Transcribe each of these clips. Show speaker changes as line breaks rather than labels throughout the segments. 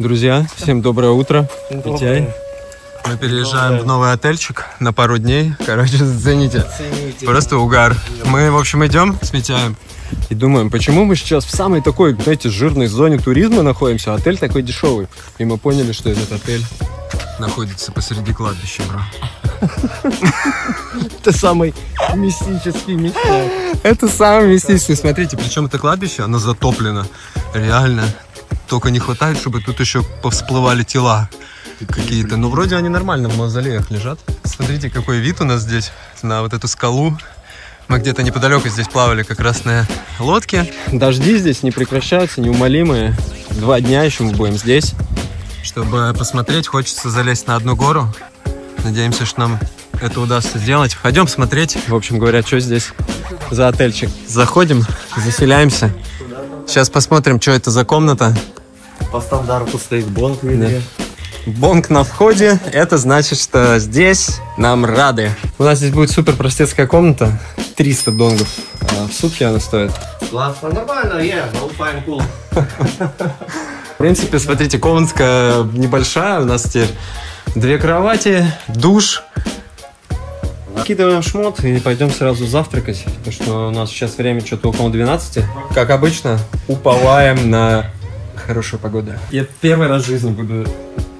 Друзья, всем доброе утро. Митяй. Мы переезжаем в новый отельчик на пару дней. Короче, зацените. Просто угар. Мы, в общем, идем с Митяем и думаем, почему мы сейчас в самой такой, знаете, жирной зоне туризма находимся, а отель такой дешевый. И мы поняли, что этот отель находится посреди кладбища, бро.
Это самый мистический место.
Это самый мистический. Смотрите, причем это кладбище, оно затоплено. Реально. Только не хватает, чтобы тут еще повсплывали тела какие-то. Ну, вроде они нормально в мавзолеях лежат. Смотрите, какой вид у нас здесь на вот эту скалу. Мы где-то неподалеку здесь плавали как раз на лодке. Дожди здесь не прекращаются, неумолимые. 2 дня еще мы будем здесь. Чтобы посмотреть, хочется залезть на одну гору. Надеемся, что нам это удастся сделать. Пойдем смотреть. В общем говоря, что здесь за отельчик. Заходим, заселяемся. Сейчас посмотрим, что это за комната.
По стандарту стоит бонг. Да.
Бонг на входе. Это значит, что здесь нам рады. У нас здесь будет супер простецкая комната. 300 донгов в сутки она стоит.
Классно, нормально, no fine, cool.
В принципе, смотрите, комнатка небольшая. У нас теперь 2 кровати, душ. Накидываем шмот и пойдем сразу завтракать. Потому что у нас сейчас время что-то около 12. Как обычно, уповаем на хорошую погоду. Я первый раз в жизни буду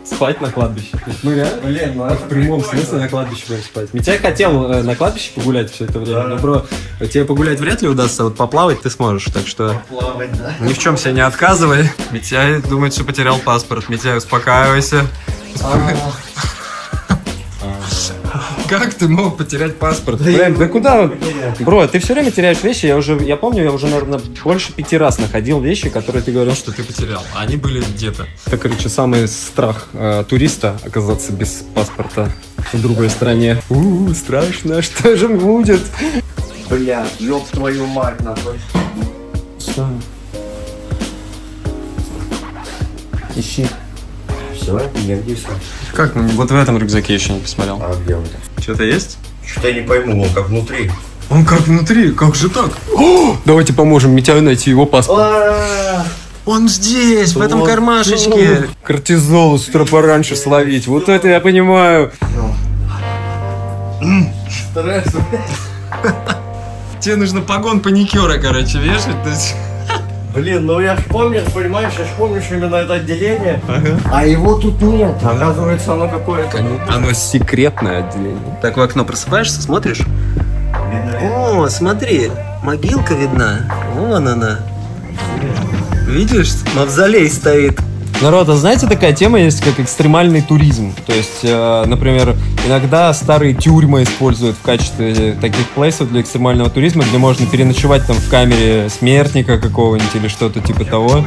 спать на кладбище. Ну реально, в прямом смысле на кладбище будем спать. Митяй хотел на кладбище погулять все это время. Но, бро, тебе погулять вряд ли удастся, вот поплавать ты сможешь. Так что
Поплавать, да?
Ни в чем себе не отказывай. Митяй думает, что потерял паспорт. Митяй, успокаивайся. Как ты мог потерять паспорт? Да куда? Бро, ты все время теряешь вещи. Я помню, я уже, наверное, больше 5 раз находил вещи, которые ты говорил, что ты потерял. А они были где-то. Это, короче, самый страх туриста оказаться без паспорта в другой стране. Страшно, что же будет?
Бля, ёб твою мать, нахуй.
Что? Ищи.
Все, негде все.
Как? Вот в этом рюкзаке еще не посмотрел.
А где он?
Что-то есть?
Что-то я не пойму, он как внутри.
Он как внутри? Как же так? О, давайте поможем Митяю найти его паспорт. Он здесь, в этом кармашечке. Кортизол с утра пораньше словить. Вот это я понимаю.
Стресс.
Тебе нужно погон паникера, короче, вешать. То есть...
Блин, ну я ж помню, понимаешь, я ж помню, что именно это отделение, а его тут нет. Оказывается, оно какое-то.
Оно секретное отделение. Так в окно просыпаешься, смотришь? О, смотри, могилка видна. Вон она. Видишь, мавзолей стоит. Народ, а знаете, такая тема есть, как экстремальный туризм. То есть, например, иногда старые тюрьмы используют в качестве таких плейсов для экстремального туризма, где можно переночевать там в камере смертника какого-нибудь или что-то типа того.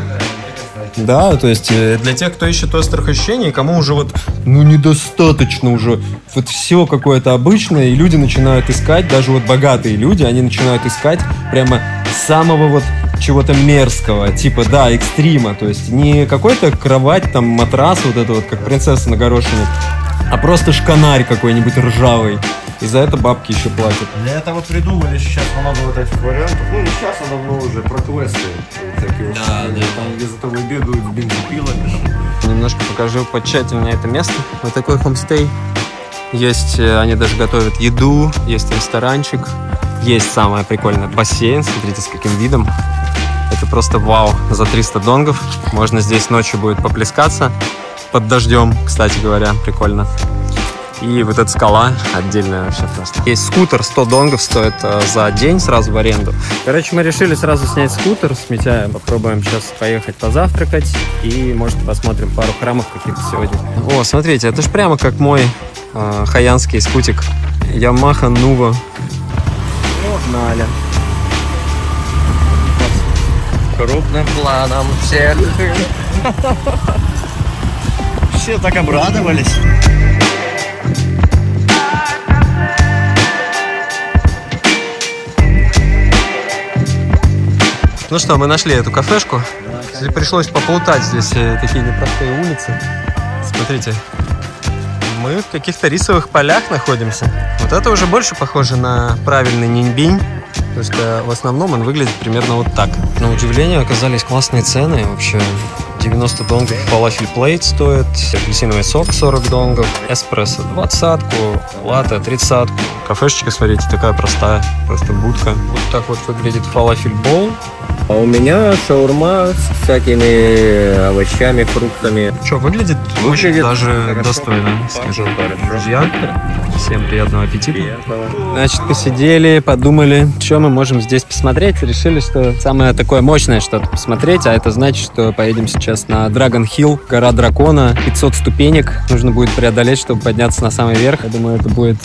Да, то есть для тех, кто ищет острых ощущений, кому уже вот, ну, недостаточно уже вот все какое-то обычное, и люди начинают искать, даже вот богатые люди, они начинают искать прямо самого вот чего-то мерзкого, типа, да, экстрима, то есть не какой-то кровать, там, матрас, вот это вот, как принцесса на горошине, а просто шканарь какой-нибудь ржавый. И за это бабки еще платят.
Для этого придумали сейчас много вот этих вариантов. Ну, не сейчас, а давно уже, про квесты. Такие вот, там, где за тобой бегают с бензопилами.
Немножко покажу потщательнее это место. Вот такой хомстей. Есть, они даже готовят еду, есть ресторанчик. Есть самое прикольное бассейн, смотрите, с каким видом. Это просто вау, за 300 донгов. Можно здесь ночью будет поплескаться под дождем, кстати говоря, прикольно. И вот эта скала отдельная вообще просто. Есть скутер, 100 донгов стоит за день сразу в аренду. Короче, мы решили сразу снять скутер с Митяем. Попробуем сейчас поехать позавтракать. И, может, посмотрим пару храмов каких-то сегодня. О, смотрите, это же прямо как мой хаянский скутик. Ямаха Нува. Погнали.
Крупным планом всех. Все так обрадовались.
Ну что, мы нашли эту кафешку. Пришлось поплутать здесь такие непростые улицы. Смотрите, мы в каких-то рисовых полях находимся. Вот это уже больше похоже на правильный ниньбинь. То есть в основном он выглядит примерно вот так. На удивление оказались классные цены. Вообще 90 донгов фалафель плейт стоит, апельсиновый сок 40 донгов, эспрессо 20-ку, латте 30-ку. Кафешечка, смотрите, такая простая, просто будка. Вот так вот выглядит фалафель бол.
А у меня шаурма с всякими овощами, фруктами.
Что, выглядит очень даже достойно, скажу. Друзья, всем приятного аппетита. Значит, посидели, подумали, что мы можем здесь посмотреть. Решили, что самое такое мощное что-то посмотреть, а это значит, что поедем сейчас на Dragon Hill, гора дракона, 500 ступенек нужно будет преодолеть, чтобы подняться на самый верх. Я думаю, это будет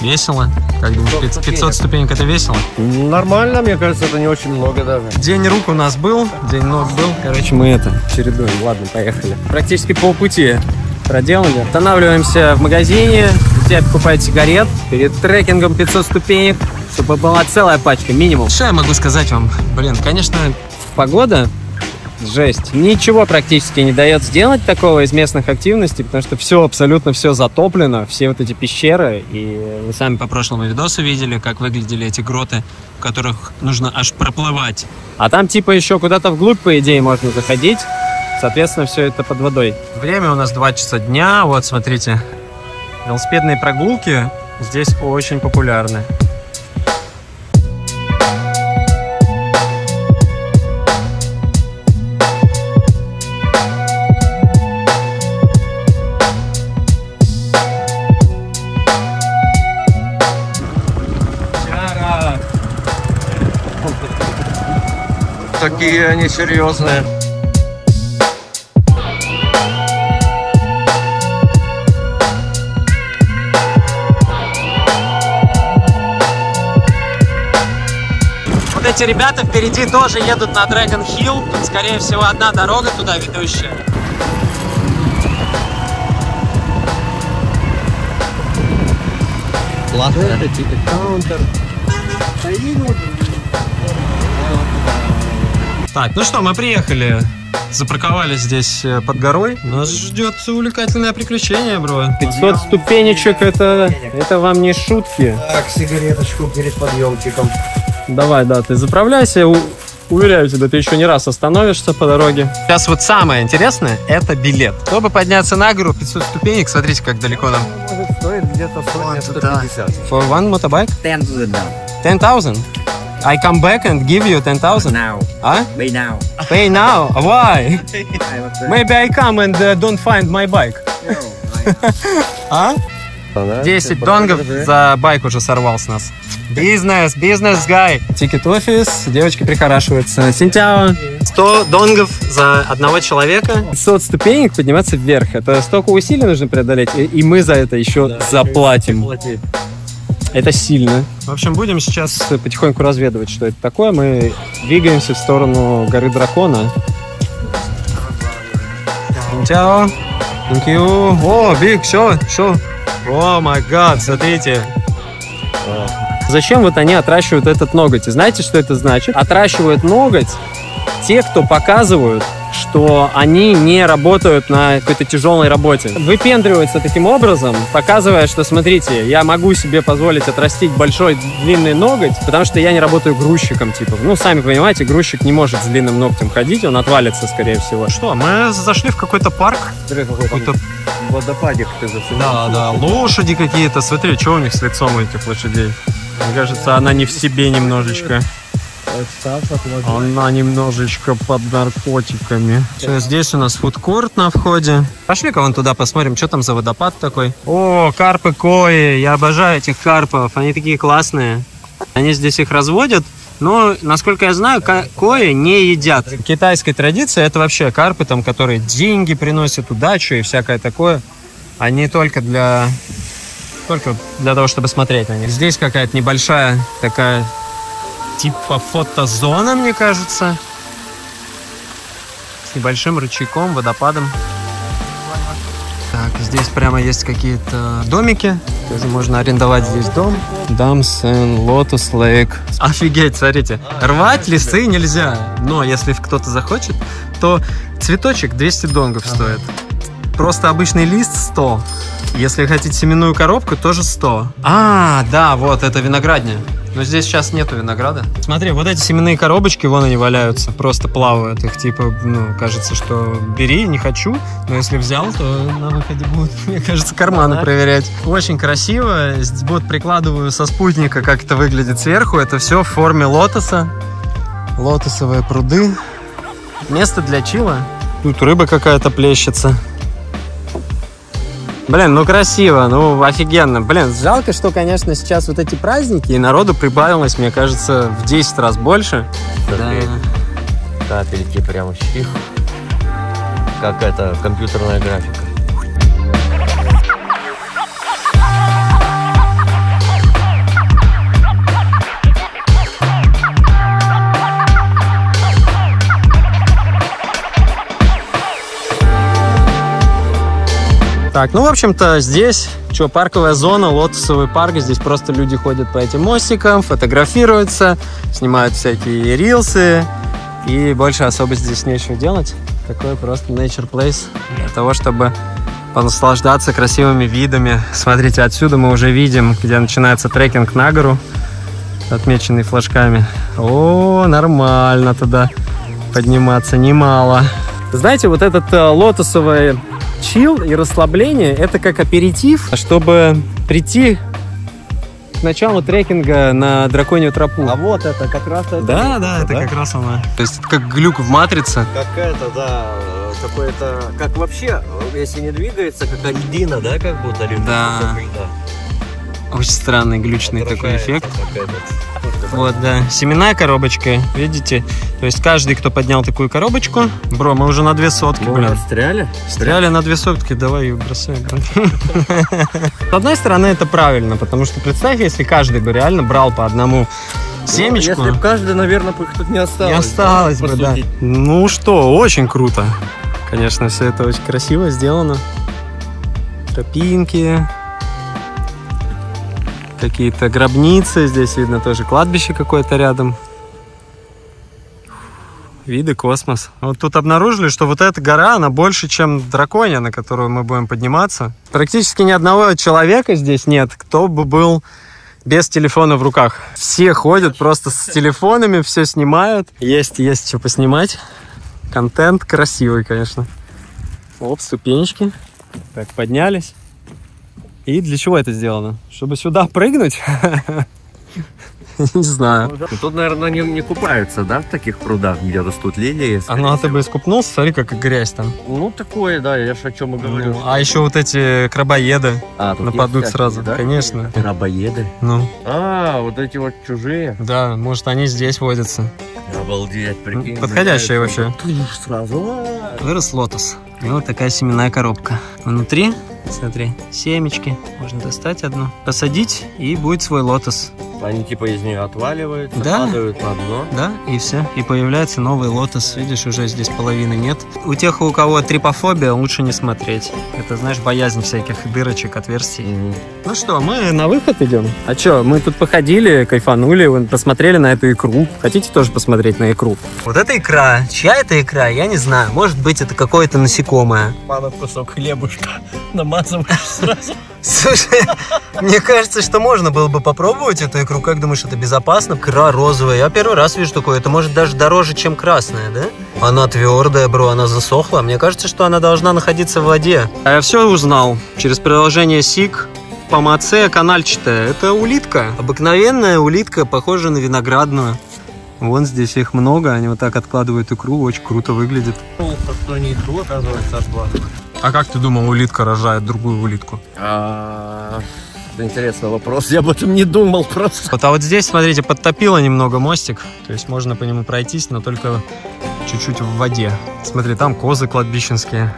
весело. Как думаешь, 500 ступенек это весело?
Нормально, мне кажется, это не очень много даже.
День рук у нас был, день ног был. Короче, мы это чередуем. Ладно, поехали. Практически полпути проделали. Останавливаемся в магазине, где покупают сигарет. Перед трекингом 500 ступенек, чтобы была целая пачка, минимум. Что я могу сказать вам? Блин, конечно, погода жесть. Ничего практически не дает сделать такого из местных активностей, потому что все, абсолютно все затоплено, все вот эти пещеры. И вы сами по прошлому видосу видели, как выглядели эти гроты, в которых нужно аж проплывать. А там типа еще куда-то вглубь, по идее, можно заходить. Соответственно, все это под водой. Время у нас 2 часа дня. Вот, смотрите, велосипедные прогулки здесь очень популярны.
Такие они серьезные.
Вот эти ребята впереди тоже едут на Dragon Hill. Тут, скорее всего, одна дорога туда ведущая. Так, ну что, мы приехали, запарковались здесь под горой. Нас ждет увлекательное приключение, бро. 500 ступенечек, это вам не шутки.
Так, сигареточку перед подъемчиком.
Давай, да, ты заправляйся. Уверяю тебя, ты еще не раз остановишься по дороге. Сейчас вот самое интересное, это билет. Чтобы подняться на гору, 500 ступенек, смотрите, как далеко нам.
Может, стоит где-то 150.
For one motorbike?
10,000 now.
10,000? I come back and give you 10,000?
Now.
А?
Pay now.
Pay now? Why? Maybe I come and don't find my bike. А? 10 донгов за байк уже сорвал с нас. Бизнес, гай. Тикет офис, девочки прихорашиваются. Синтяо. 100 донгов за одного человека. 500 ступенек подниматься вверх. Это столько усилий нужно преодолеть, и мы за это еще заплатим. Это сильно. В общем, будем сейчас потихоньку разведывать, что это такое. Мы двигаемся в сторону горы дракона. Синтяо. Thank you. О, big, show. О, май гад, смотрите. Зачем вот они отращивают этот ноготь? И знаете, что это значит? Отращивают ноготь те, кто показывают, что они не работают на какой-то тяжелой работе. Выпендриваются таким образом, показывая, что, смотрите, я могу себе позволить отрастить большой длинный ноготь, потому что я не работаю грузчиком, типа. Ну, сами понимаете, грузчик не может с длинным ногтем ходить, он отвалится, скорее всего. Что, мы зашли в какой-то парк.
Какой-то водопадик ты заценил.
Да, лошади какие-то. Смотри, что у них с лицом у этих лошадей. Мне кажется, она не в себе немножечко. Она немножечко под наркотиками. Все, здесь у нас фудкорт на входе. Пошли-ка вон туда посмотрим, что там за водопад такой. О, карпы кои. Я обожаю этих карпов. Они такие классные. Они здесь их разводят. Но, насколько я знаю, кои не едят. Китайская традиция — это вообще карпы, там, которые деньги приносят, удачу и всякое такое. Они только для того, чтобы смотреть на них. Здесь какая-то небольшая такая типа фотозона, мне кажется. С небольшим ручейком, водопадом. Так, здесь прямо есть какие-то домики. Тоже можно арендовать здесь дом. Damson Lotus Lake. Офигеть, смотрите. Рвать лисы нельзя. Но если кто-то захочет, то цветочек 200 донгов стоит. просто обычный лист 100. Если хотите семенную коробку, тоже 100. А, да, вот, это виноградня. Но здесь сейчас нету винограда. Смотри, вот эти семенные коробочки, вон они валяются, просто плавают. Их типа, ну, кажется, что бери, не хочу. Но если взял, то на выходе будут, мне кажется, карманы проверять. Очень красиво. Вот прикладываю со спутника, как это выглядит сверху. Это все в форме лотоса. Лотосовые пруды. Место для чила. Тут рыба какая-то плещется. Блин, ну красиво, ну офигенно. Блин, жалко, что, конечно, сейчас вот эти праздники, и народу прибавилось, мне кажется, в 10 раз больше.
Да. Капельки прямо чих. Как это, компьютерная графика.
Так, ну, в общем-то, здесь, что, парковая зона, лотосовый парк. Здесь просто люди ходят по этим мостикам, фотографируются, снимают всякие рилсы. И больше особо здесь нечего делать. Такой просто nature place для того, чтобы понаслаждаться красивыми видами. Смотрите, отсюда мы уже видим, где начинается трекинг на гору, отмеченный флажками. О, нормально туда подниматься, немало. Знаете, вот этот лотосовый чил и расслабление — это как аперитив, чтобы прийти к началу трекинга на драконью тропу.
А вот это как раз это.
Да, да, это как раз она. То есть это как глюк в матрице.
Как это, да, какое-то, как вообще, если не двигается, как льдина, да, как будто льдина.
Да. Очень странный глючный такой эффект. Вот, да. Семенная коробочка, видите? То есть каждый, кто поднял такую коробочку... Бро, мы уже на 2 сотки, блин.
Стряли?
Стряли на 2 сотки, давай ее бросаем. С одной стороны, это правильно, потому что представь, если каждый бы реально брал по одному семечку.
Если бы каждый, наверное, бы их тут не осталось.
Не осталось бы, да. Ну что, очень круто. Конечно, все это очень красиво сделано. Тропинки. Какие-то гробницы. Здесь видно тоже кладбище какое-то рядом. Виды, космос. Вот тут обнаружили, что вот эта гора, она больше, чем драконья, на которую мы будем подниматься. Практически ни одного человека здесь нет, кто бы был без телефона в руках. Все ходят просто с телефонами, все снимают. Есть что поснимать. Контент красивый, конечно. Оп, ступенечки. Так, поднялись. И для чего это сделано? Чтобы сюда прыгнуть? Не знаю.
Тут, наверное, не купаются, да, в таких прудах, где растут лилии.
А ну, а ты бы искупнулся? Смотри, как грязь там.
Ну, такое, да, я ж о чем и говорю.
Ну, а еще вот эти крабоеды нападут сразу.
Да?
Конечно.
Крабоеды?
Ну.
А, вот эти вот чужие.
Да, может, они здесь водятся.
Обалдеть, прикинь.
Подходящие вообще.
Сразу.
Вырос лотос. И вот такая семенная коробка. Внутри, смотри, семечки. Можно достать одну, посадить, и будет свой лотос.
Они типа из нее отваливаются,
да,
падают на дно.
Да, и все. И появляется новый лотос. Видишь, уже здесь половины нет. У тех, у кого трипофобия, лучше не смотреть. Это, знаешь, боязнь всяких дырочек, отверстий. Ну что, мы на выход идем? А что, мы тут походили, кайфанули, посмотрели на эту икру. Хотите тоже посмотреть на икру? Вот эта икра. Чья это икра? Я не знаю. Может быть, это какое-то насекомое.
Мама кусок хлебушка намазываешь сразу.
Слушай, мне кажется, что можно было бы попробовать эту икру. Как думаешь, это безопасно? Икра розовая. Я первый раз вижу такое. Это может даже дороже, чем красная, да? Она твердая, бро, она засохла. Мне кажется, что она должна находиться в воде. А я все узнал. Через приложение СИК. Помацея канальчатая. Это улитка. Обыкновенная улитка, похожая на виноградную. Вон здесь их много. Они вот так откладывают икру. Очень круто выглядит.
Что не икру, оказывается, откладывают.
А как ты думал, улитка рожает другую улитку?
Это интересный вопрос, я об этом не думал просто.
Вот, а вот здесь, смотрите, подтопило немного мостик. То есть можно по нему пройтись, но только чуть-чуть в воде. Смотри, там козы кладбищенские.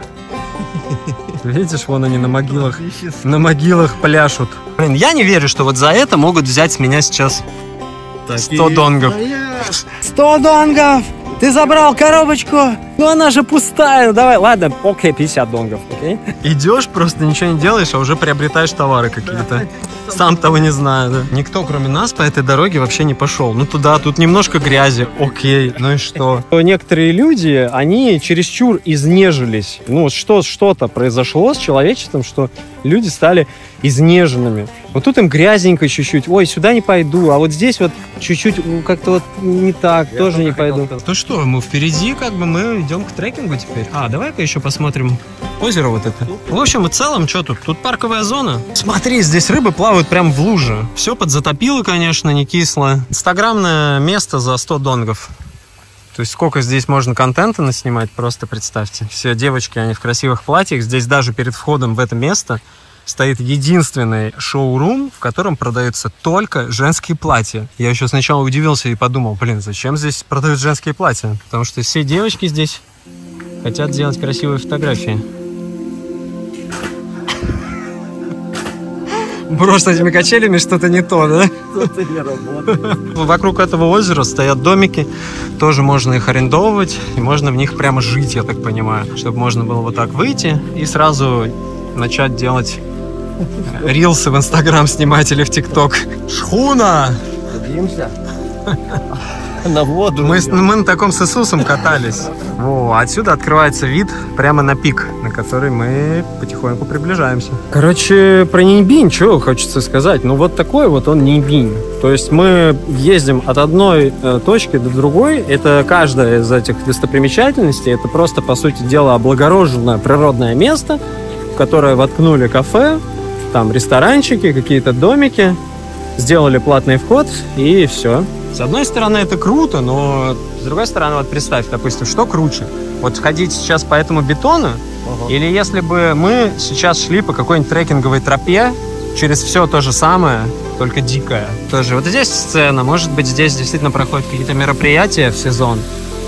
Видишь, вон они на могилах пляшут. Блин, я не верю, что вот за это могут взять с меня сейчас 100 донгов. 100 донгов! Ты забрал коробочку? Ну она же пустая. Ну, давай, ладно, окей, 50 донгов, окей? Идешь, просто ничего не делаешь, а уже приобретаешь товары какие-то. Сам того не знаю, да. Никто, кроме нас, по этой дороге вообще не пошел. Ну туда, тут немножко грязи, окей, ну и что? Некоторые люди, они чересчур изнежились. Ну что-то произошло с человечеством, что люди стали изнеженными. Вот тут им грязненько чуть-чуть. Ой, сюда не пойду. А вот здесь вот чуть-чуть как-то вот не так, я тоже не пойду. Ну что, мы впереди, как бы мы идем к трекингу теперь. А, давай-ка еще посмотрим озеро вот это. В общем и целом, что тут? Тут парковая зона. Смотри, здесь рыбы плавают прям в луже. Все подзатопило, конечно, не кисло. Инстаграмное место за 100 донгов. То есть сколько здесь можно контента наснимать, просто представьте. Все девочки, они в красивых платьях. Здесь даже перед входом в это место стоит единственный шоурум, в котором продаются только женские платья. Я еще сначала удивился и подумал, блин, зачем здесь продают женские платья? Потому что все девочки здесь хотят делать красивые фотографии. Просто этими качелями что-то не то, да? Что-то не работает. Вокруг этого озера стоят домики. Тоже можно их арендовывать. И можно в них прямо жить, я так понимаю. Чтобы можно было вот так выйти и сразу начать делать рилсы в Инстаграм снимать или в ТикТок. Шхуна!
Садимся. На воду.
Мы на таком с Иисусом катались. О, отсюда открывается вид прямо на пик, на который мы потихоньку приближаемся. Короче, про Нинбинь, что хочется сказать. Ну, вот такой вот он Нинбинь. То есть мы ездим от одной точки до другой. Это каждая из этих достопримечательностей. Это просто, по сути дела, облагороженное природное место, в которое воткнули кафе, там ресторанчики, какие-то домики, сделали платный вход и все. С одной стороны, это круто, но с другой стороны, вот представь, допустим, что круче? Вот ходить сейчас по этому бетону, или если бы мы сейчас шли по какой-нибудь трекинговой тропе через все то же самое, только дикое. Тоже вот здесь сцена, может быть, здесь действительно проходят какие-то мероприятия в сезон.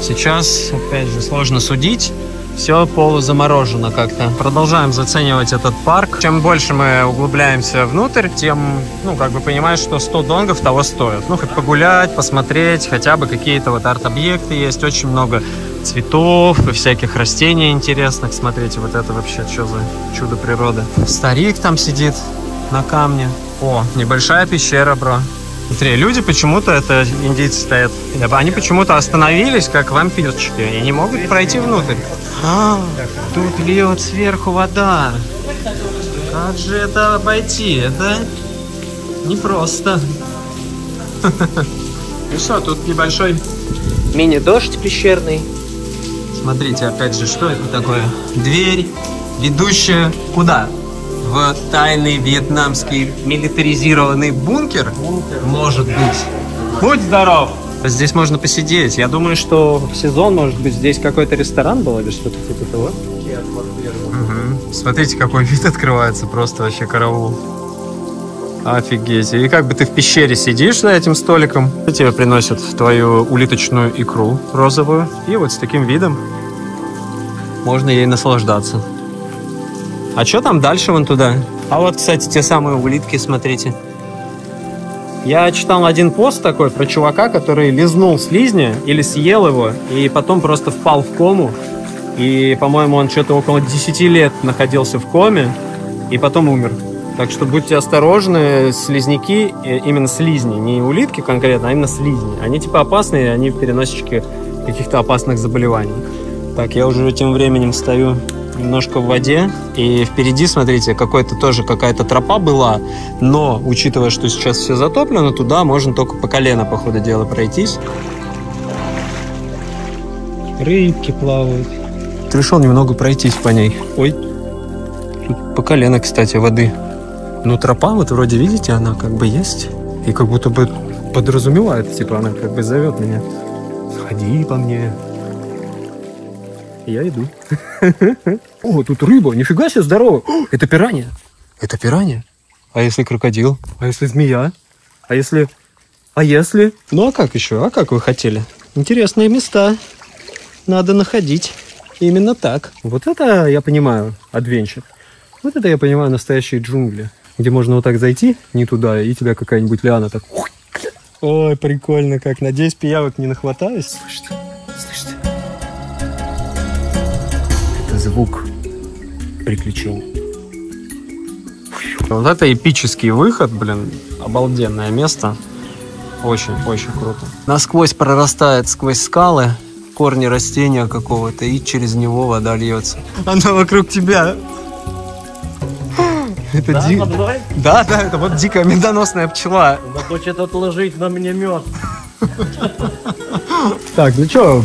Сейчас, опять же, сложно судить. Все полузаморожено как-то. Продолжаем заценивать этот парк. Чем больше мы углубляемся внутрь, тем, ну, как бы понимаешь, что 100 донгов того стоит. Ну, хоть погулять, посмотреть, хотя бы какие-то вот арт-объекты есть. Очень много цветов и всяких растений интересных. Смотрите, вот это вообще что за чудо природы. Старик там сидит на камне. О, небольшая пещера, бро. Смотри, люди почему-то, это индийцы стоят, они почему-то остановились, как вампирчики, и не могут пройти внутрь. А, тут льет сверху вода. Как же это обойти? Это непросто. Ну что, тут небольшой мини-дождь пещерный. Смотрите, опять же, что это такое? Дверь, ведущая куда? В тайный вьетнамский милитаризированный бункер? Может быть. Будь здоров! Здесь можно посидеть. Я думаю, что в сезон, может быть, здесь какой-то ресторан был или что-то типа того. Угу. Смотрите, какой вид открывается. Просто вообще караул. Офигеть. И как бы ты в пещере сидишь за этим столиком, тебе приносят твою улиточную икру розовую. И вот с таким видом можно ей наслаждаться. А что там дальше вон туда? А вот, кстати, те самые улитки, смотрите. Я читал один пост такой про чувака, который лизнул слизня или съел его, и потом просто впал в кому. И, по-моему, он что-то около 10 лет находился в коме, и потом умер. Так что будьте осторожны, слизняки, именно слизни, не улитки конкретно, а именно слизни. Они типа опасные, они переносчики каких-то опасных заболеваний. Так, я уже тем временем стою немножко в воде, и впереди, смотрите, какая-то тропа была, но, учитывая, что сейчас все затоплено, туда можно только по колено, по ходу дела, пройтись. Рыбки плавают. Ты решил немного пройтись по ней. Ой, тут по колено, кстати, воды. Ну, тропа, вот вроде, видите, она как бы есть, и как будто бы подразумевает, типа, она как бы зовет меня. Сходи по мне. Я иду. О, тут рыба, нифига себе здорово. Это пиранья. Это пиранья? А если крокодил? А если змея? А если... Ну а как еще? А как вы хотели? Интересные места. Надо находить. Именно так. Вот это я понимаю, адвенчер. Вот это я понимаю настоящие джунгли. Где можно вот так зайти, не туда, и тебя какая-нибудь лиана так... Ой, прикольно как. Надеюсь, пиявок не нахватаюсь. Слышите?
звук приключений.
Вот это эпический выход, блин. Обалденное место. Очень-очень круто. Насквозь прорастает сквозь скалы корни растения какого-то, и через него вода льется. Она вокруг тебя. Это да, это вот дикая медоносная пчела.
Она хочет отложить на мне мед.
Так, ну что,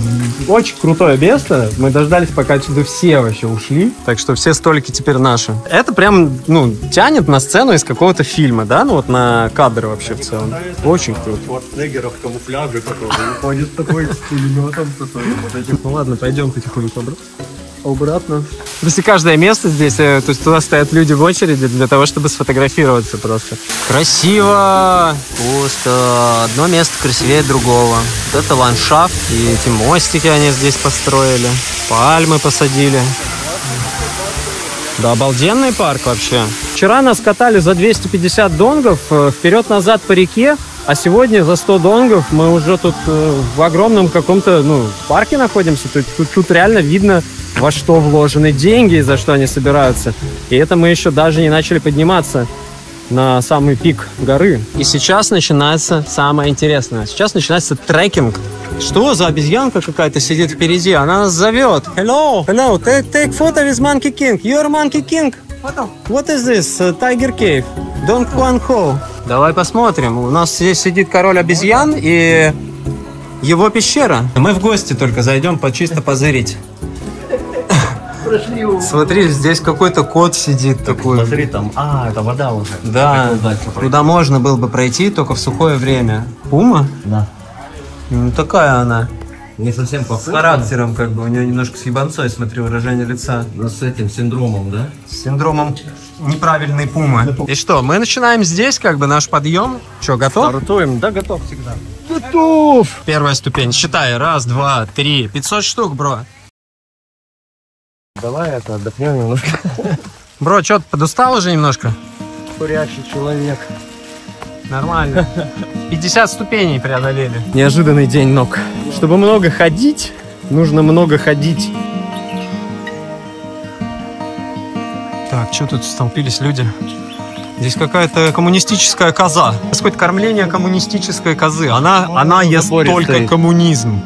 очень крутое место. Мы дождались, пока отсюда все вообще ушли.
Так что все столики теперь наши. Это прям, ну, тянет на сцену из какого-то фильма, да? Ну вот на кадры вообще в целом. Очень круто.
Шварценеггера в камуфляже, который ходит такой с пулеметом.
Ну ладно, пойдем потихоньку обратно. Если каждое место здесь, то есть туда стоят люди в очереди для того, чтобы сфотографироваться просто. Красиво, пусто. Одно место красивее другого. Вот это ландшафт, и эти мостики они здесь построили. Пальмы посадили. Да, обалденный парк вообще.
Вчера нас катали за 250 донгов вперед-назад по реке, а сегодня за 100 донгов мы уже тут в огромном каком-то, ну, парке находимся. Тут реально видно, во что вложены деньги и за что они собираются. И это мы еще даже не начали подниматься на самый пик горы.
И сейчас начинается самое интересное. Сейчас начинается трекинг. Что за обезьянка какая-то сидит впереди? Она нас зовет. Hello, take photo with Monkey King. You're Monkey King. What is this? Tiger Cave. Don Juan Ho. Давай посмотрим. У нас здесь сидит король обезьян и его пещера. Мы в гости только зайдем чисто позырить. Смотри, здесь какой-то кот сидит такой.
Смотри, там, это вода уже.
Да, туда можно было бы пройти, только в сухое время. Пума?
Да.
Ну, такая она.
Не совсем
С
похожа.
характером, как бы. У нее немножко с ебанцой, смотри, выражение лица.
Но с этим синдромом, да?
С синдромом неправильной пумы. И что, мы начинаем здесь, как бы, наш подъем. Что, готов?
Стартуем, да, готов всегда.
Готов!
Первая ступень. Считай. 1, 2, 3. 500 штук, бро.
Давай отдохнем немножко.
Бро, что, подустал уже немножко?
Курящий человек.
Нормально. 50 ступеней преодолели.
Неожиданный день ног. Чтобы много ходить, нужно много ходить.
Так, что тут столпились люди? Здесь какая-то коммунистическая коза. Какое-то кормление коммунистической козы. Она ест только
стоит.
коммунизм.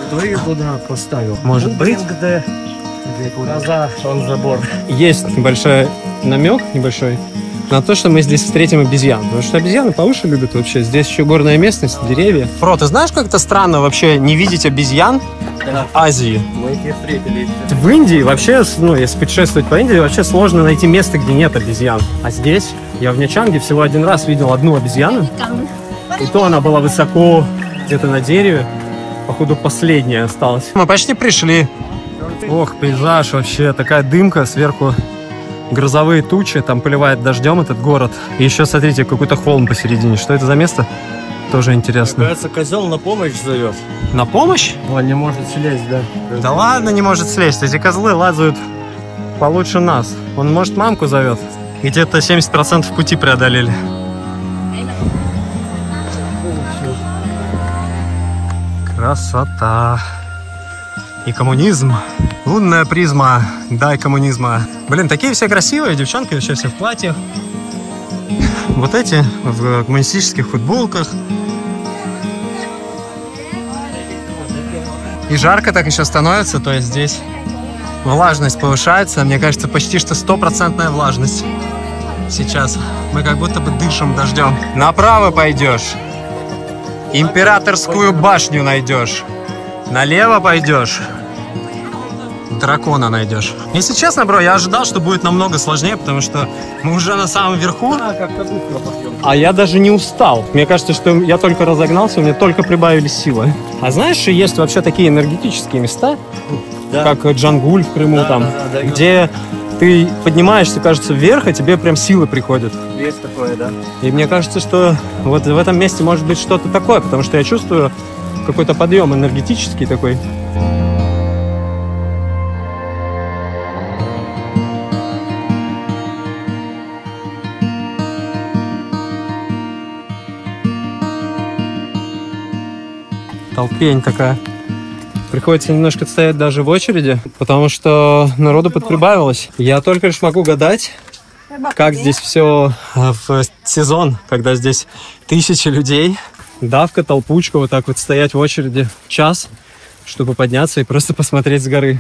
Кто ее туда поставил?
Может быть.
Где коза, он забор.
Есть небольшой намек, на то, что мы здесь встретим обезьян. Потому что обезьяны повыше любят вообще. Здесь еще горная местность, деревья.
Бро, ты знаешь, как это странно вообще не видеть обезьян в Азии?
Мы их не встретили.
В Индии вообще, ну, если путешествовать по Индии, вообще сложно найти место, где нет обезьян. А здесь, я в Нячанге всего один раз видел одну обезьяну. И то она была высоко, где-то на дереве. Походу, последняя осталась.
Мы почти пришли. Ох, пейзаж вообще. Такая дымка, сверху грозовые тучи. Там поливает дождем этот город. И еще, смотрите, какой-то холм посередине. Что это за место? Тоже интересно.
Кажется, козел на помощь зовет.
На помощь?
Он не может слезть, да?
Да ладно, не может слезть. Эти козлы лазают получше нас. Он, может, мамку зовет. Где-то 70% пути преодолели. Красота. И коммунизм. Лунная призма. Дай коммунизма. Блин, такие все красивые. Девчонки вообще все в платьях. Вот эти в коммунистических футболках. И жарко так еще становится. То есть здесь влажность повышается. Мне кажется, почти что 100% влажность. Сейчас мы как будто бы дышим дождем. Направо пойдешь. Императорскую башню найдешь. Налево пойдешь. Дракона найдешь. Если честно, бро, я ожидал, что будет намного сложнее, потому что мы уже на самом верху.
А я даже не устал. Мне кажется, что я только разогнался, у меня только прибавились силы. А знаешь, есть вообще такие энергетические места,
Да.
как Джангуль в Крыму,
Да,
там,
да,
где ты поднимаешься, кажется, вверх, и тебе прям силы приходят.
Есть такое, да.
И мне кажется, что вот в этом месте может быть что-то такое, потому что я чувствую какой-то подъем энергетический такой.
Толпень такая.
приходится немножко стоять даже в очереди, потому что народу подприбавилось. Я только лишь могу гадать, как здесь все в сезон, когда здесь тысячи людей. Давка, толпучка, вот так вот стоять в очереди час, чтобы подняться и просто посмотреть с горы.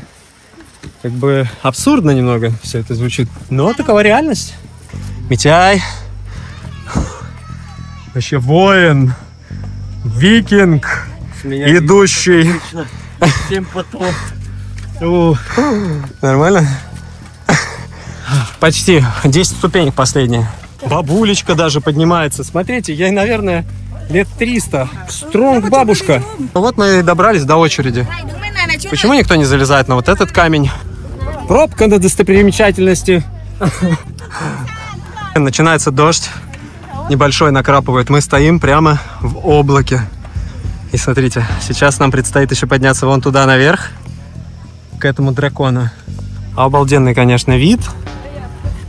Как бы абсурдно немного все это звучит, но такова реальность. Митяй. Вообще воин, викинг, идущий.
Всем потом.
Нормально? Почти 10 ступенек последние. Бабулечка даже поднимается. Смотрите, ей, наверное, лет 300. Стронг бабушка. Вот мы и добрались до очереди. Почему никто не залезает на вот этот камень? Пробка на достопримечательности. Начинается дождь. Небольшой накрапывает. Мы стоим прямо в облаке. И смотрите, сейчас нам предстоит еще подняться вон туда наверх, к этому дракону. Обалденный, конечно, вид.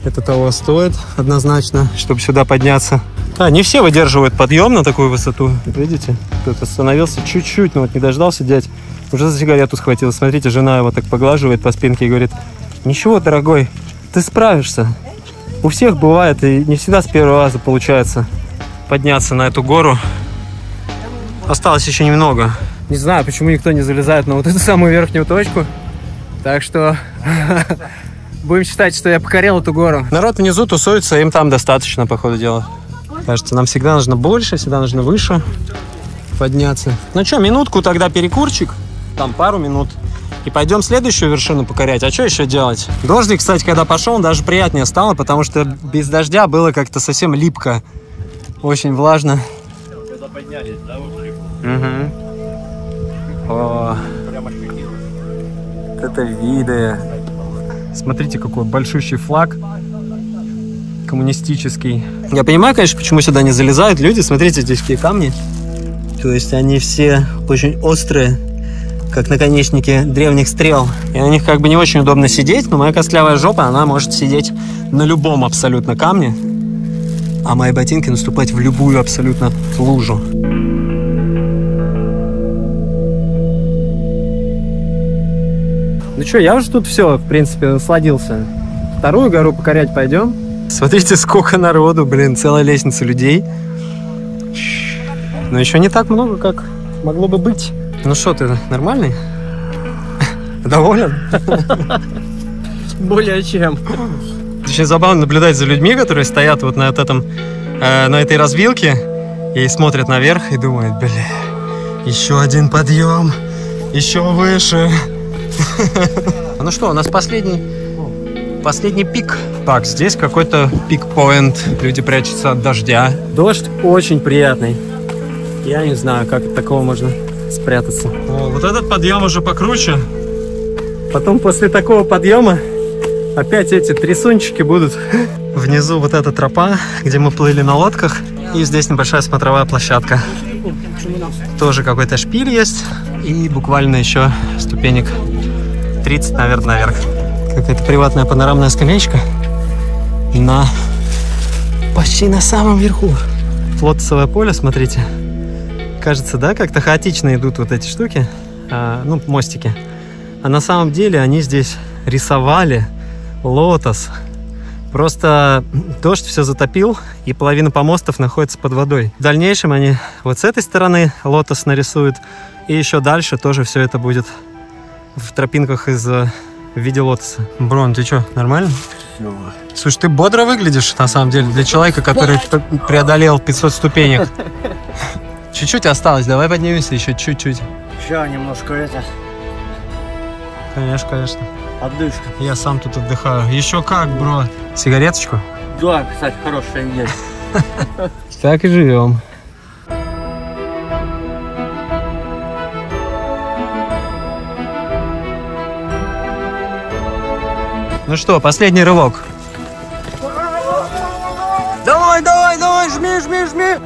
Это того стоит однозначно, чтобы сюда подняться. Не все выдерживают подъем на такую высоту. Видите, кто-то остановился чуть-чуть, но вот не дождался дядь. Уже за сигарету схватил. Смотрите, жена его так поглаживает по спинке и говорит: ничего, дорогой, ты справишься. У всех бывает, и не всегда с первого раза получается подняться на эту гору. Осталось еще немного. Не знаю, почему никто не залезает на вот эту самую верхнюю точку. Так что будем считать, что я покорил эту гору. Народ внизу тусуется, им там достаточно, по ходу дела. Кажется, нам всегда нужно больше, всегда нужно выше подняться. Ну что, минутку тогда перекурчик, там пару минут. И пойдем следующую вершину покорять. А что еще делать? Дождик, кстати, когда пошел, даже приятнее стало, потому что без дождя было как-то совсем липко. Очень влажно.
Когда поднялись, да,
О, это виды. Смотрите, какой большущий флаг коммунистический. Я понимаю, конечно, почему сюда не залезают люди. Смотрите, здесь какие камни. То есть они все очень острые, как наконечники древних стрел. И на них как бы не очень удобно сидеть, но моя костлявая жопа, она может сидеть на любом абсолютно камне, а мои ботинки наступать в любую абсолютно лужу. Ну что, я уже тут все, в принципе, насладился. Вторую гору покорять пойдем. Смотрите, сколько народу, блин, целая лестница людей. Но еще не так много, как могло бы быть. Ну что, ты нормальный? Доволен?
Более чем.
Очень забавно наблюдать за людьми, которые стоят вот на этой развилке и смотрят наверх и думают: бля, еще один подъем, еще выше. Ну что, у нас последний пик. Так, здесь какой-то пик-поинт. Люди прячутся от дождя. Дождь очень приятный. Я не знаю, как от такого можно спрятаться. О, вот этот подъем уже покруче. Потом после такого подъема опять эти трясунчики будут. Внизу вот эта тропа, где мы плыли на лодках. И здесь небольшая смотровая площадка. Тоже какой-то шпиль есть. И буквально еще ступенек 30, наверное, наверх. Какая-то приватная панорамная скамеечка. Почти на самом верху. Лотосовое поле, смотрите. Кажется, да, как-то хаотично идут вот эти штуки. Мостики. А на самом деле они здесь рисовали лотос. Просто дождь все затопил, и половина помостов находится под водой. В дальнейшем они вот с этой стороны лотос нарисуют, и еще дальше тоже все это будет в тропинках в виде лотоса. Брон, ты что, нормально? Слушай, ты бодро выглядишь, на самом деле, для человека, который преодолел 500 ступенек. Чуть-чуть осталось, давай поднимемся еще чуть-чуть.
Еще немножко это.
Конечно, конечно.
Отдышка.
Я сам тут отдыхаю. Еще как, бро? Сигареточку?
Да, кстати, хорошая идея.
Так и живем. Ну что, последний рывок. Давай, давай, давай, жми, жми, жми.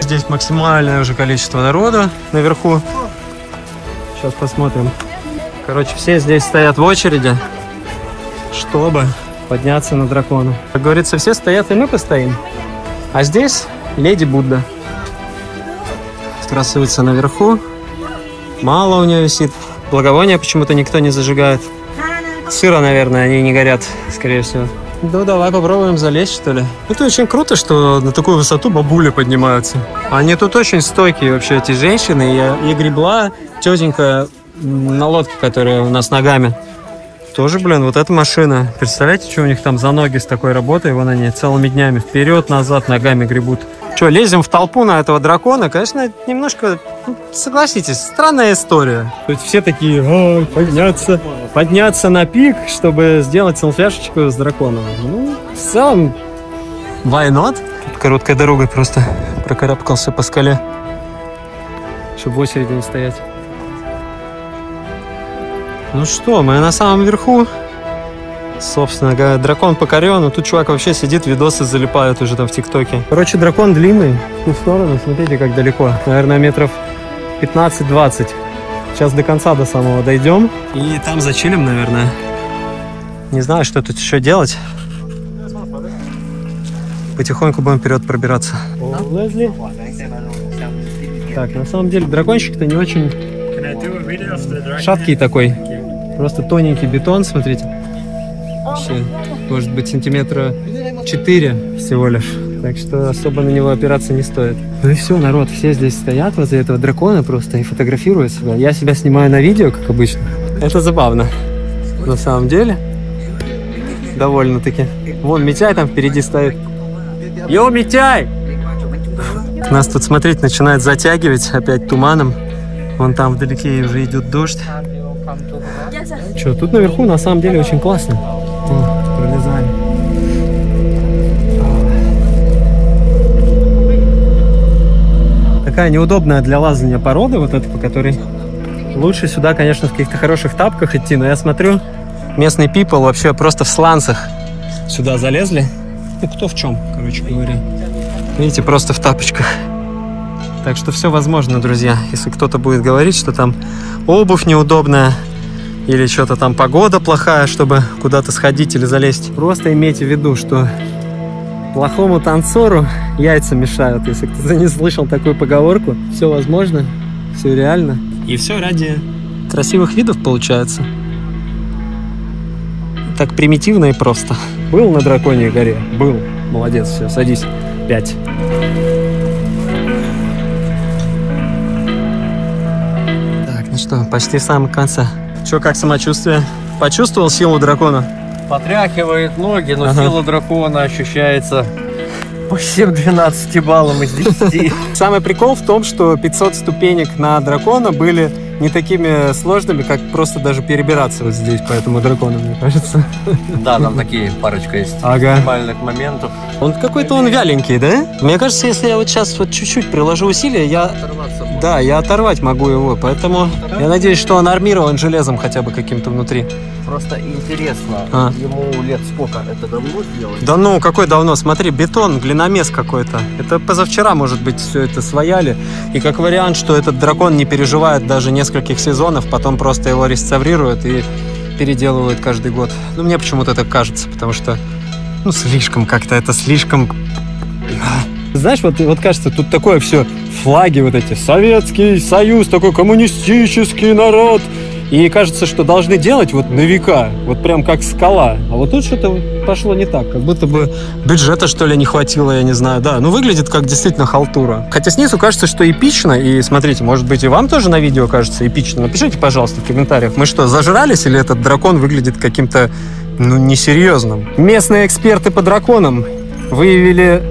Здесь максимальное уже количество народа наверху. Сейчас посмотрим. Короче, все здесь стоят в очереди, чтобы подняться на дракона. Как говорится, все стоят, и мы постоим. А здесь леди Будда красуется наверху. Мало у нее висит. Благовония почему-то никто не зажигает. Сыра, наверное, они не горят, скорее всего. Ну, давай попробуем залезть, что ли. Это очень круто, что на такую высоту бабули поднимаются. Они тут очень стойкие вообще, эти женщины. И гребла тетенька на лодке, которая у нас ногами. Тоже, блин, вот эта машина. Представляете, что у них там за ноги с такой работой? Вон они целыми днями вперед-назад ногами гребут. Что, лезем в толпу на этого дракона? Конечно, немножко, согласитесь, странная история. То есть все такие, ой, подняться на пик, чтобы сделать селфяшечку с драконом. Ну, в целом, why not? Тут короткой дорогой просто прокарабкался по скале, чтобы в очереди не стоять. Ну что, мы на самом верху. Собственно говоря, дракон покорен, а тут чувак вообще сидит, видосы залипают уже там в ТикТоке. Короче, дракон длинный, в ту сторону, смотрите, как далеко. Наверное, метров 15-20. Сейчас до конца, до самого дойдем. И там зачилим, наверное. Не знаю, что тут еще делать. Потихоньку будем вперед пробираться. Лезли. Так, на самом деле дракончик-то не очень шаткий такой. Просто тоненький бетон, смотрите. Вообще, может быть, сантиметра 4 всего лишь. Так что особо на него опираться не стоит. Ну и все, народ, все здесь стоят возле этого дракона просто и фотографируют себя. Я себя снимаю на видео, как обычно. Это забавно. На самом деле. Довольно-таки. Вон Митяй там впереди стоит. Йо, Митяй! Нас тут, смотреть, начинает затягивать опять туманом. Вон там вдалеке уже идет дождь. Че, тут наверху на самом деле очень классно. О, пролезаем. Такая неудобная для лазания порода, вот эта, по которой лучше сюда, конечно, в каких-то хороших тапках идти, но я смотрю, местный people вообще просто в сланцах сюда залезли. Ну, кто в чем, короче говоря. Видите, просто в тапочках. Так что все возможно, друзья. Если кто-то будет говорить, что там обувь неудобная, или что-то там погода плохая, чтобы куда-то сходить или залезть. Просто имейте в виду, что плохому танцору яйца мешают. Если кто-то не слышал такую поговорку, все возможно, все реально. И все ради красивых видов получается. Так примитивно и просто. Был на Драконьей горе? Был. Молодец, все, садись. 5. Так, ну что, почти в самом конце. Что, как самочувствие? Почувствовал силу дракона?
Потряхивает ноги, но сила дракона ощущается по всем 12 баллам из 10.
Самый прикол в том, что 500 ступенек на дракона были не такими сложными, как просто даже перебираться вот здесь по этому дракону, мне кажется.
Да, там такие парочка есть нормальных моментов.
Он какой-то он вяленький, да? Мне кажется, если я вот сейчас вот чуть-чуть приложу усилия, я оторвать могу его, поэтому я надеюсь, что он армирован железом хотя бы каким-то внутри.
Просто интересно, ему лет сколько? Это давно сделали?
Да ну, какой давно? Смотри, бетон, глиномес какой-то. Это позавчера, может быть, все это свояли. И как вариант, что этот дракон не переживает даже нескольких сезонов, потом просто его реставрируют и переделывают каждый год. Ну, мне почему-то так кажется, потому что, ну, слишком как-то, это слишком... Знаешь, вот кажется, тут такое все, флаги вот эти, Советский Союз, такой коммунистический народ. И кажется, что должны делать вот на века, вот прям как скала. А вот тут что-то пошло не так, как будто бы бюджета, что ли, не хватило, я не знаю. Да, ну выглядит как действительно халтура. Хотя снизу кажется, что эпично. И смотрите, может быть, и вам тоже на видео кажется эпично. Напишите, пожалуйста, в комментариях. Мы что, зажрались или этот дракон выглядит каким-то, ну, несерьезным? Местные эксперты по драконам выявили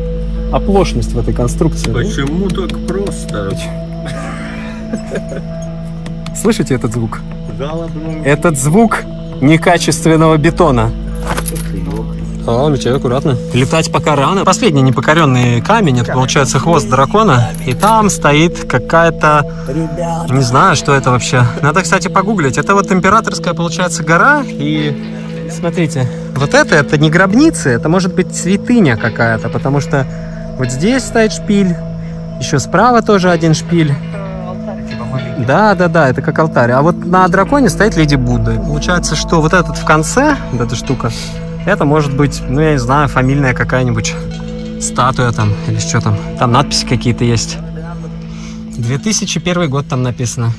оплошность в этой конструкции.
Почему так просто?
Слышите этот звук? Этот звук некачественного бетона. Митяй, аккуратно. Летать пока рано. Последний непокоренный камень, это получается хвост дракона. И там стоит какая-то... Не знаю, что это вообще. Надо, кстати, погуглить. Это вот императорская, получается, гора. И смотрите, вот это не гробница, это может быть святыня какая-то. Потому что вот здесь стоит шпиль. Еще справа тоже один шпиль. Да, это как алтарь. А вот на драконе стоит Леди Будда. Получается, что вот этот в конце, вот эта штука, это может быть, ну, я не знаю, фамильная какая-нибудь статуя там, или что там. Там надписи какие-то есть. 2001 год там написано.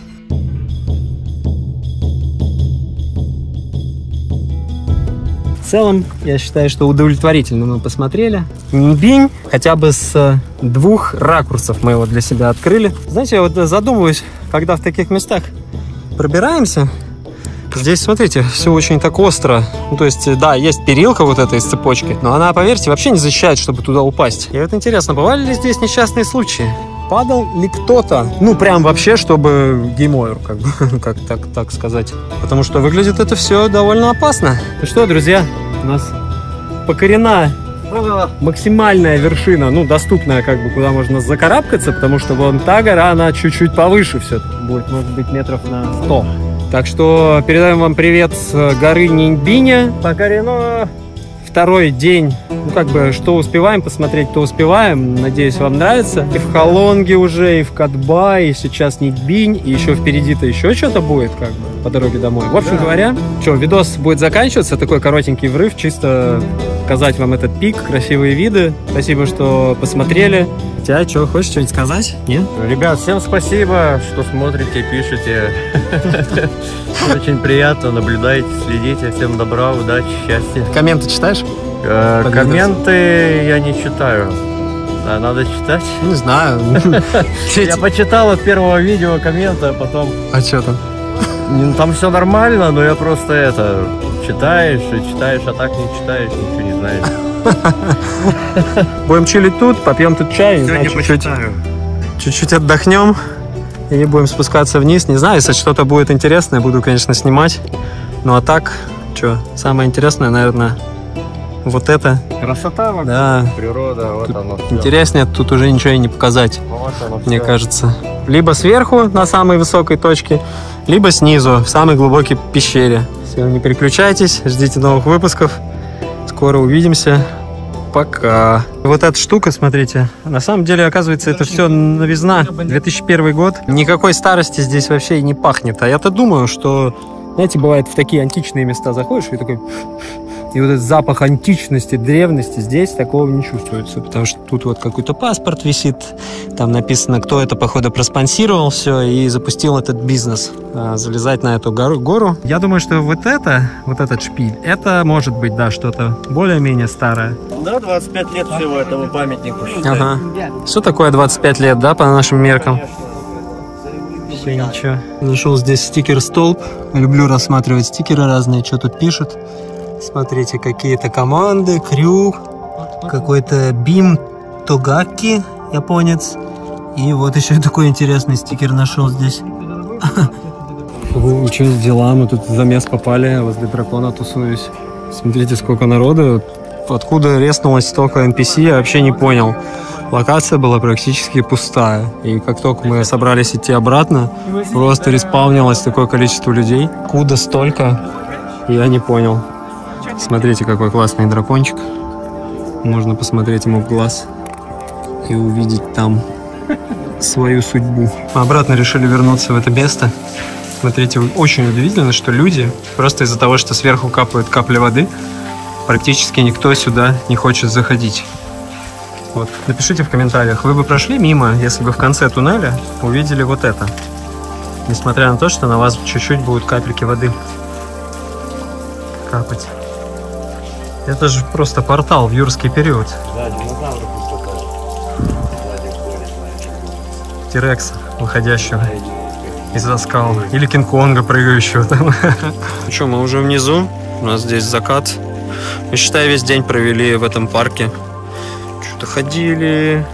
целом, я считаю, что удовлетворительно мы посмотрели. Нинбинь, хотя бы с 2 ракурсов мы его для себя открыли. Знаете, я вот задумываюсь, когда в таких местах пробираемся. Здесь, смотрите, все очень так остро. Ну, то есть, да, есть перилка вот эта из цепочки, но она, поверьте, вообще не защищает, чтобы туда упасть. И вот интересно, бывали ли здесь несчастные случаи? Падал ли кто-то? Ну, прям вообще, чтобы гейм-овер, как бы, как так сказать. Потому что выглядит это все довольно опасно. Ну что, друзья, у нас покорена максимальная вершина, ну, доступная, как бы, куда можно закарабкаться, потому что вон та гора, она чуть-чуть повыше все будет, может быть, метров на 100. Так что передаем вам привет с горы Нинбиня. Покорено. 2-й день. Ну, как бы, что успеваем посмотреть, то успеваем. Надеюсь, вам нравится. И в Халонге уже, и в Катбай, и сейчас Нинбинь, и еще впереди-то еще что-то будет, как бы, по дороге домой. В общем говоря, что, видос будет заканчиваться. Такой коротенький врыв, чисто показать вам этот пик, красивые виды. Спасибо, что посмотрели. Тебя что, хочешь что-нибудь сказать? Нет?
Ребят, всем спасибо, что смотрите, пишете. Очень приятно, наблюдайте, следите. Всем добра, удачи, счастья.
Комменты читаешь?
Комменты я не читаю. Да, надо читать.
Не знаю.
Я почитал от первого видео комменты, а потом...
А что там?
Там все нормально, но я просто читаешь и читаешь, а так не читаешь, ничего не знаешь.
Будем чилить тут, попьем тут чай, чуть-чуть отдохнем и будем спускаться вниз. Не знаю, если что-то будет интересное, буду, конечно, снимать. Ну а так, что, самое интересное, наверное, вот это.
Красота вокруг,
да.
Природа, вот оно.
Интереснее тут уже ничего и не показать,
вот оно,
мне кажется. Либо сверху на самой высокой точке, либо снизу, в самой глубокой пещере. Все, не переключайтесь, ждите новых выпусков. Скоро увидимся. Пока. Вот эта штука, смотрите, на самом деле, оказывается, это все новизна. 2001 год. Никакой старости здесь вообще и не пахнет. А я-то думаю, что, знаете, бывает в такие античные места заходишь и такой... И вот этот запах античности, древности, здесь такого не чувствуется, потому что тут вот какой-то паспорт висит, там написано, кто это, походу, проспонсировал все и запустил этот бизнес, залезать на эту гору. Я думаю, что вот этот шпиль, это может быть, да, что-то более-менее старое.
Да, 25 лет всего этому памятнику.
Ага. Что такое 25 лет, да, по нашим меркам? Все, ничего. Нашел здесь стикер-столб. Люблю рассматривать стикеры разные, что тут пишут. Смотрите, какие-то команды, крю, какой-то Бим Тогаки, японец. И вот еще такой интересный стикер нашел здесь. Что за дела? Мы тут в замес попали, возле дракона тусуюсь. Смотрите, сколько народу. Откуда резнулось столько NPC, я вообще не понял. Локация была практически пустая. И как только мы собрались идти обратно, просто респаунилось такое количество людей. Куда столько, я не понял. Смотрите, какой классный дракончик. Можно посмотреть ему в глаз и увидеть там свою судьбу. Мы обратно решили вернуться в это место. Смотрите, очень удивительно, что люди, просто из-за того, что сверху капают капли воды, практически никто сюда не хочет заходить. Вот. Напишите в комментариях, вы бы прошли мимо, если бы в конце туннеля увидели вот это. Несмотря на то, что на вас чуть-чуть будут капельки воды капать. Это же просто портал в юрский период.
Да, динозавры
Тирекса, выходящего из-за скал. Или Кинг-Конга, прыгающего там. Ну что, мы уже внизу. У нас здесь закат. Мы, считай, весь день провели в этом парке. Что-то ходили,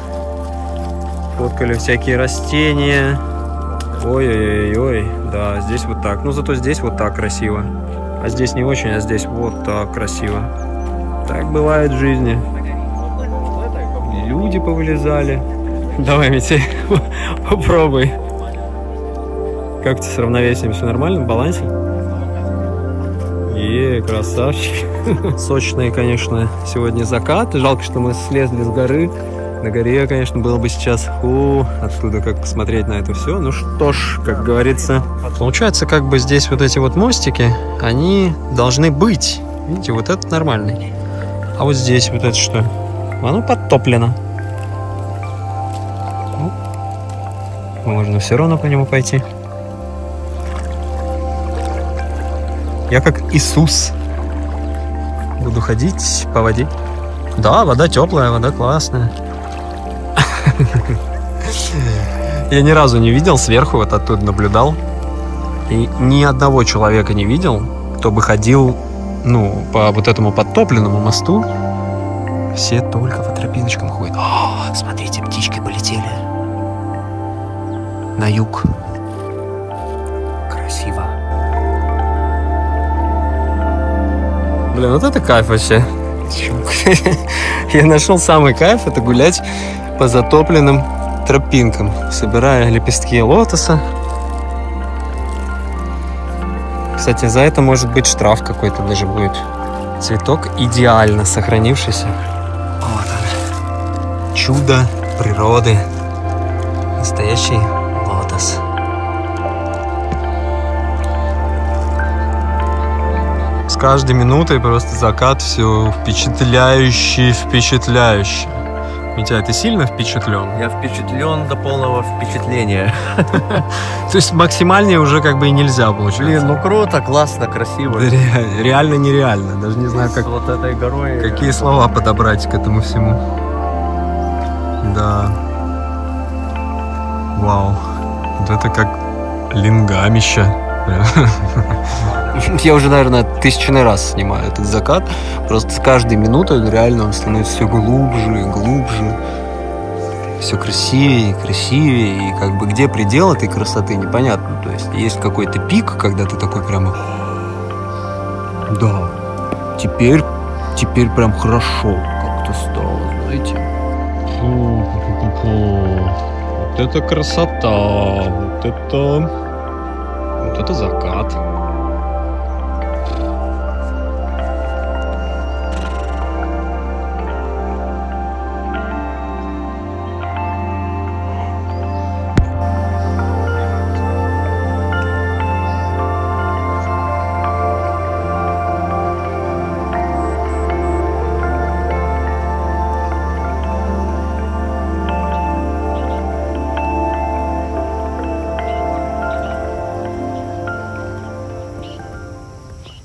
фоткали всякие растения. Ой-ой-ой, да, здесь вот так. Ну, зато здесь вот так красиво. А здесь не очень, а здесь вот так красиво. Так бывает в жизни. Люди повылезали. Давай, Митей, попробуй. Как ты с равновесием? Все нормально? В балансе? Красавчик. Сочный, конечно, сегодня закат. Жалко, что мы слезли с горы. На горе, конечно, было бы сейчас оттуда как посмотреть на это все. Ну что ж, как говорится. Получается, как бы здесь вот эти вот мостики, они должны быть. Видите, вот этот нормальный. А вот здесь вот это что? Оно подтоплено. Можно все равно по нему пойти. Я как Иисус.
Буду ходить по воде. Да, вода теплая, вода классная. Я ни разу не видел, сверху вот оттуда наблюдал. И ни одного человека не видел, кто бы ходил, ну, по вот этому подтопленному мосту. Все только по тропиночкам ходят. О, смотрите, птички полетели. На юг. Красиво. Блин, вот это кайф вообще. Я нашел самый кайф, это гулять по затопленным тропинкам, собирая лепестки лотоса. Кстати, за это может быть штраф какой-то даже будет. Цветок идеально сохранившийся. Вот он. Чудо природы. Настоящий лотос. С каждой минутой просто закат все впечатляющий. Митя, ты сильно впечатлен?
Я впечатлен до полного впечатления.
То есть максимальнее уже как бы и нельзя получается.
Блин, ну круто, классно, красиво.
Да, реально нереально. Даже не знаю, как,
вот этой горой.
какие слова подобрать к этому всему. Да. Вау. Вот это как лингамище. Я уже, наверное, тысячный раз снимаю этот закат. Просто с каждой минутой реально он становится все глубже и глубже. Все красивее и красивее. И как бы где предел этой красоты, непонятно. То есть есть какой-то пик, когда ты такой прямо... Да, теперь прям хорошо как-то стало, знаете. Вот это красота. Вот это закат.